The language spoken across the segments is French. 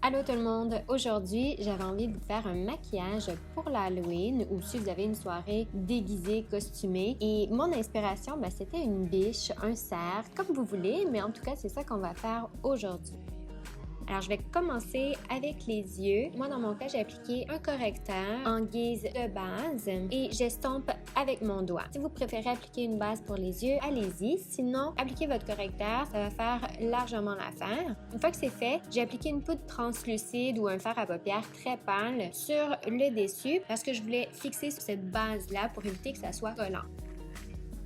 Allô tout le monde! Aujourd'hui, j'avais envie de vous faire un maquillage pour l'Halloween ou si vous avez une soirée déguisée, costumée. Et mon inspiration, c'était une biche, un cerf, comme vous voulez, mais en tout cas, c'est ça qu'on va faire aujourd'hui. Alors, je vais commencer avec les yeux. Moi, dans mon cas, j'ai appliqué un correcteur en guise de base et j'estompe avec mon doigt. Si vous préférez appliquer une base pour les yeux, allez-y. Sinon, appliquez votre correcteur, ça va faire largement l'affaire. Une fois que c'est fait, j'ai appliqué une poudre translucide ou un fard à paupières très pâle sur le dessus parce que je voulais fixer sur cette base-là pour éviter que ça soit collant.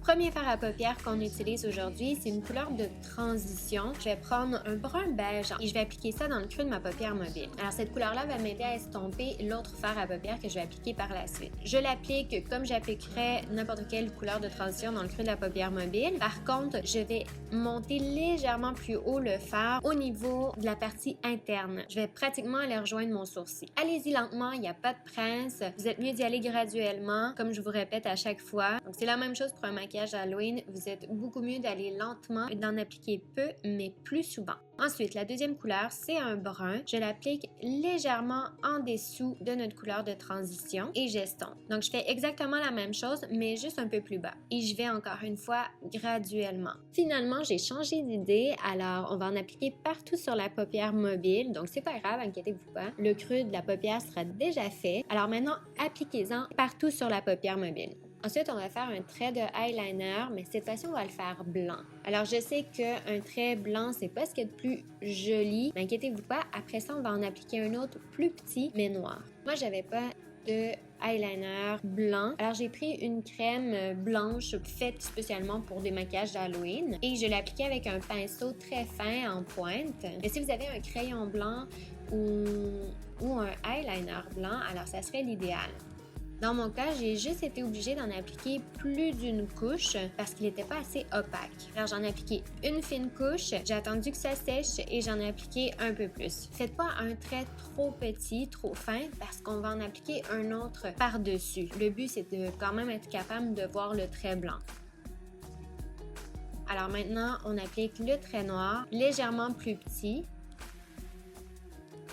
Premier fard à paupières qu'on utilise aujourd'hui, c'est une couleur de transition. Je vais prendre un brun beige et je vais appliquer ça dans le creux de ma paupière mobile. Alors cette couleur-là va m'aider à estomper l'autre fard à paupières que je vais appliquer par la suite. Je l'applique comme j'appliquerais n'importe quelle couleur de transition dans le creux de la paupière mobile. Par contre, je vais monter légèrement plus haut le fard au niveau de la partie interne. Je vais pratiquement aller rejoindre mon sourcil. Allez-y lentement, il n'y a pas de presse. Vous êtes mieux d'y aller graduellement, comme je vous répète à chaque fois. Donc c'est la même chose pour un maquillage Halloween, vous êtes beaucoup mieux d'aller lentement et d'en appliquer peu, mais plus souvent. Ensuite, la deuxième couleur, c'est un brun. Je l'applique légèrement en dessous de notre couleur de transition et j'estompe. Donc, je fais exactement la même chose, mais juste un peu plus bas. Et je vais encore une fois graduellement. Finalement, j'ai changé d'idée. Alors, on va en appliquer partout sur la paupière mobile. Donc, c'est pas grave, inquiétez-vous pas. Le creux de la paupière sera déjà fait. Alors maintenant, appliquez-en partout sur la paupière mobile. Ensuite, on va faire un trait de eyeliner, mais cette fois-ci, on va le faire blanc. Alors, je sais qu'un trait blanc, c'est pas ce qu'il y a de plus joli, mais inquiétez-vous pas, après ça, on va en appliquer un autre plus petit, mais noir. Moi, j'avais pas de eyeliner blanc. Alors, j'ai pris une crème blanche faite spécialement pour des maquillages d'Halloween et je l'ai appliquée avec un pinceau très fin en pointe. Mais si vous avez un crayon blanc ou un eyeliner blanc, alors ça serait l'idéal. Dans mon cas, j'ai juste été obligée d'en appliquer plus d'une couche parce qu'il n'était pas assez opaque. Alors j'en ai appliqué une fine couche, j'ai attendu que ça sèche et j'en ai appliqué un peu plus. Faites pas un trait trop petit, trop fin parce qu'on va en appliquer un autre par-dessus. Le but, c'est de quand même être capable de voir le trait blanc. Alors maintenant, on applique le trait noir, légèrement plus petit.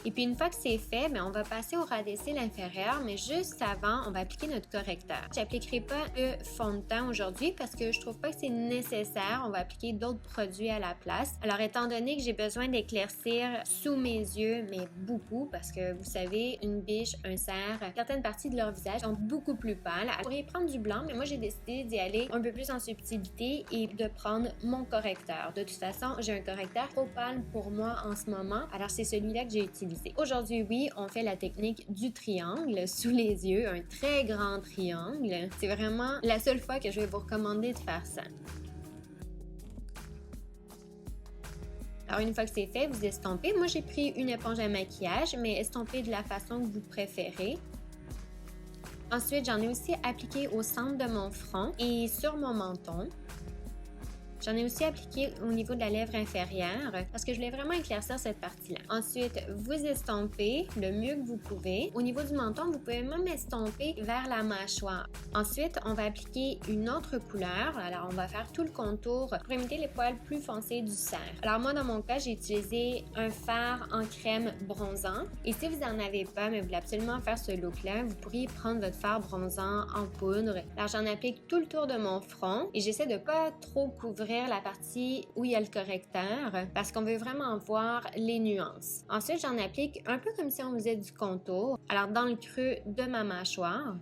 Et puis une fois que c'est fait, on va passer au ras des cils inférieur, mais juste avant, on va appliquer notre correcteur. J'appliquerai pas le fond de teint aujourd'hui parce que je trouve pas que c'est nécessaire. On va appliquer d'autres produits à la place. Alors étant donné que j'ai besoin d'éclaircir sous mes yeux, mais beaucoup, parce que vous savez, une biche, un cerf, certaines parties de leur visage sont beaucoup plus pâles. Vous pourriez prendre du blanc, mais moi j'ai décidé d'y aller un peu plus en subtilité et de prendre mon correcteur. De toute façon, j'ai un correcteur trop pâle pour moi en ce moment, alors c'est celui-là que j'ai utilisé. Aujourd'hui, oui, on fait la technique du triangle sous les yeux, un très grand triangle. C'est vraiment la seule fois que je vais vous recommander de faire ça. Alors, une fois que c'est fait, vous estompez. Moi, j'ai pris une éponge à maquillage, mais estompez de la façon que vous préférez. Ensuite, j'en ai aussi appliqué au centre de mon front et sur mon menton. J'en ai aussi appliqué au niveau de la lèvre inférieure parce que je voulais vraiment éclaircir cette partie-là. Ensuite, vous estompez le mieux que vous pouvez. Au niveau du menton, vous pouvez même estomper vers la mâchoire. Ensuite, on va appliquer une autre couleur. Alors, on va faire tout le contour pour imiter les poils plus foncés du cerf. Alors, moi, dans mon cas, j'ai utilisé un fard en crème bronzant. Et si vous n'en avez pas, mais vous voulez absolument faire ce look-là, vous pourriez prendre votre fard bronzant en poudre. Alors, j'en applique tout le tour de mon front et j'essaie de pas trop couvrir la partie où il y a le correcteur parce qu'on veut vraiment voir les nuances. Ensuite, j'en applique un peu comme si on faisait du contour. Alors, dans le creux de ma mâchoire.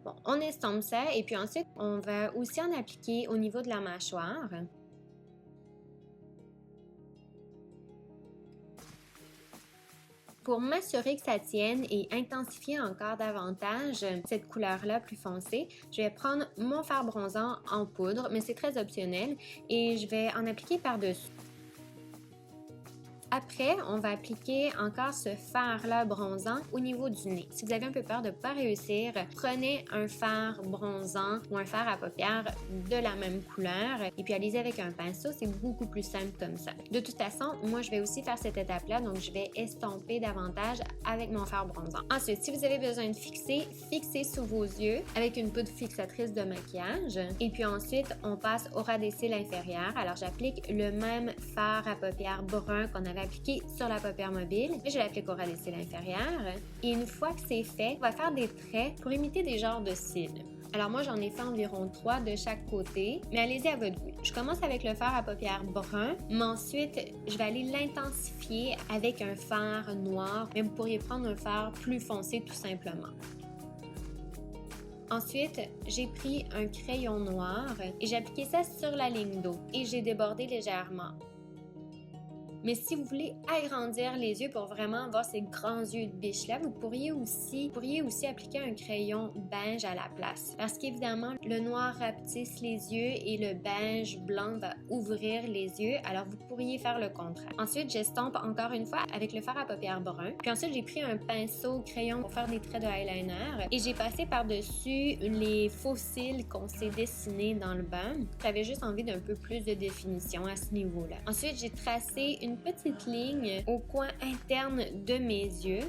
Bon, on estompe ça et puis ensuite, on va aussi en appliquer au niveau de la mâchoire. Pour m'assurer que ça tienne et intensifier encore davantage cette couleur-là plus foncée, je vais prendre mon fard bronzant en poudre, mais c'est très optionnel, et je vais en appliquer par-dessus. Après, on va appliquer encore ce fard-là bronzant au niveau du nez. Si vous avez un peu peur de ne pas réussir, prenez un fard bronzant ou un fard à paupières de la même couleur et puis allez-y avec un pinceau, c'est beaucoup plus simple comme ça. De toute façon, moi je vais aussi faire cette étape-là, donc je vais estomper davantage avec mon fard bronzant. Ensuite, si vous avez besoin de fixer, fixez sous vos yeux avec une poudre fixatrice de maquillage. Et puis ensuite, on passe au ras des cils inférieurs. Alors j'applique le même fard à paupières brun qu'on avait vais appliquer sur la paupière mobile. Je l'applique au ras des cils inférieurs. Et une fois que c'est fait, on va faire des traits pour imiter des genres de cils. Alors moi, j'en ai fait environ 3 de chaque côté, mais allez-y à votre goût. Je commence avec le fard à paupières brun, mais ensuite, je vais aller l'intensifier avec un fard noir, mais vous pourriez prendre un fard plus foncé tout simplement. Ensuite, j'ai pris un crayon noir et j'ai appliqué ça sur la ligne d'eau et j'ai débordé légèrement. Mais si vous voulez agrandir les yeux pour vraiment avoir ces grands yeux de biche-là, vous pourriez aussi appliquer un crayon beige à la place. Parce qu'évidemment, le noir rapetisse les yeux et le beige blanc va ouvrir les yeux, alors vous pourriez faire le contraire. Ensuite, j'estompe encore une fois avec le fard à paupières brun. Puis ensuite, j'ai pris un pinceau crayon pour faire des traits de eyeliner et j'ai passé par-dessus les faux cils qu'on s'est dessinés dans le bas. J'avais juste envie d'un peu plus de définition à ce niveau-là. Ensuite, j'ai tracé une petite ligne au coin interne de mes yeux.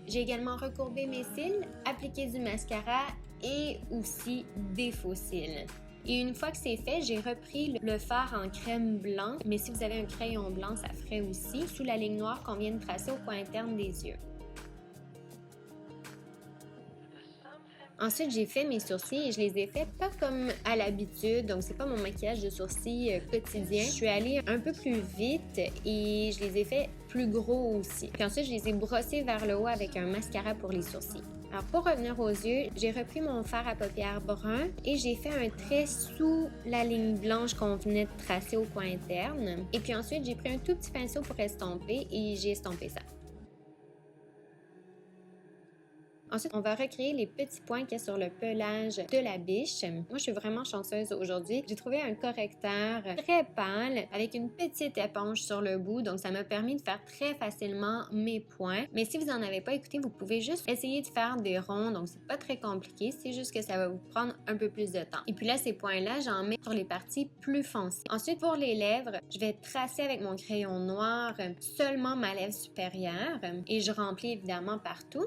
J'ai également recourbé mes cils, appliqué du mascara et aussi des faux cils. Et une fois que c'est fait, j'ai repris le fard en crème blanc, mais si vous avez un crayon blanc, ça ferait aussi, sous la ligne noire qu'on vient de tracer au coin interne des yeux. Ensuite, j'ai fait mes sourcils et je les ai fait pas comme à l'habitude, donc c'est pas mon maquillage de sourcils quotidien. Je suis allée un peu plus vite et je les ai fait plus gros aussi. Puis ensuite, je les ai brossés vers le haut avec un mascara pour les sourcils. Alors pour revenir aux yeux, j'ai repris mon fard à paupières brun et j'ai fait un trait sous la ligne blanche qu'on venait de tracer au coin interne. Et puis ensuite, j'ai pris un tout petit pinceau pour estomper et j'ai estompé ça. Ensuite, on va recréer les petits points qu'il y a sur le pelage de la biche. Moi, je suis vraiment chanceuse aujourd'hui. J'ai trouvé un correcteur très pâle avec une petite éponge sur le bout, donc ça m'a permis de faire très facilement mes points. Mais si vous n'en avez pas, écoutez, vous pouvez juste essayer de faire des ronds, donc c'est pas très compliqué, c'est juste que ça va vous prendre un peu plus de temps. Et puis là, ces points-là, j'en mets sur les parties plus foncées. Ensuite, pour les lèvres, je vais tracer avec mon crayon noir seulement ma lèvre supérieure et je remplis évidemment partout.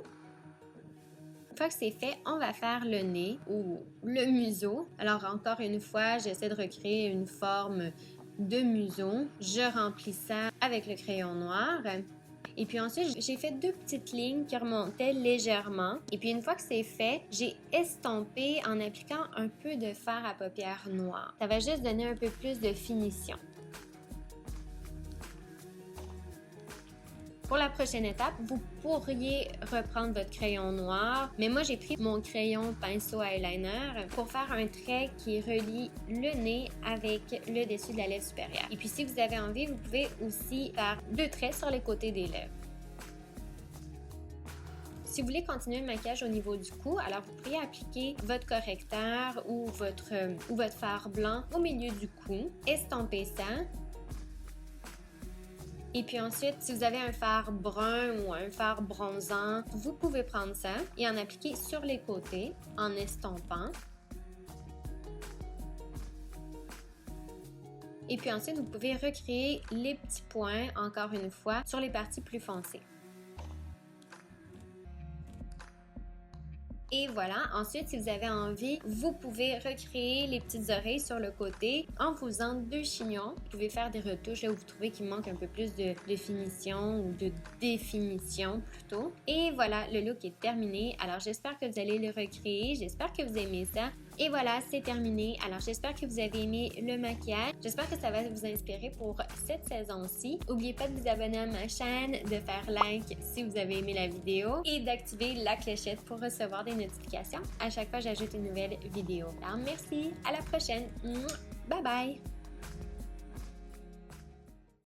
Une fois que c'est fait, on va faire le nez ou le museau. Alors encore une fois, j'essaie de recréer une forme de museau. Je remplis ça avec le crayon noir. Et puis ensuite, j'ai fait 2 petites lignes qui remontaient légèrement. Et puis une fois que c'est fait, j'ai estompé en appliquant un peu de fard à paupières noir. Ça va juste donner un peu plus de finition. Pour la prochaine étape, vous pourriez reprendre votre crayon noir, mais moi j'ai pris mon crayon pinceau eyeliner pour faire un trait qui relie le nez avec le dessus de la lèvre supérieure. Et puis si vous avez envie, vous pouvez aussi faire 2 traits sur les côtés des lèvres. Si vous voulez continuer le maquillage au niveau du cou, alors vous pourriez appliquer votre correcteur ou votre fard blanc au milieu du cou, estomper ça. Et puis ensuite, si vous avez un fard brun ou un fard bronzant, vous pouvez prendre ça et en appliquer sur les côtés en estompant. Et puis ensuite, vous pouvez recréer les petits points, encore une fois, sur les parties plus foncées. Et voilà, ensuite, si vous avez envie, vous pouvez recréer les petites oreilles sur le côté en faisant 2 chignons. Vous pouvez faire des retouches là où vous trouvez qu'il manque un peu plus de finition ou de définition plutôt. Et voilà, le look est terminé. Alors, j'espère que vous allez le recréer. J'espère que vous aimez ça. Et voilà, c'est terminé. Alors, j'espère que vous avez aimé le maquillage. J'espère que ça va vous inspirer pour cette saison-ci. N'oubliez pas de vous abonner à ma chaîne, de faire like si vous avez aimé la vidéo et d'activer la clochette pour recevoir des notifications à chaque fois que j'ajoute une nouvelle vidéo. Alors, merci. À la prochaine. Bye bye.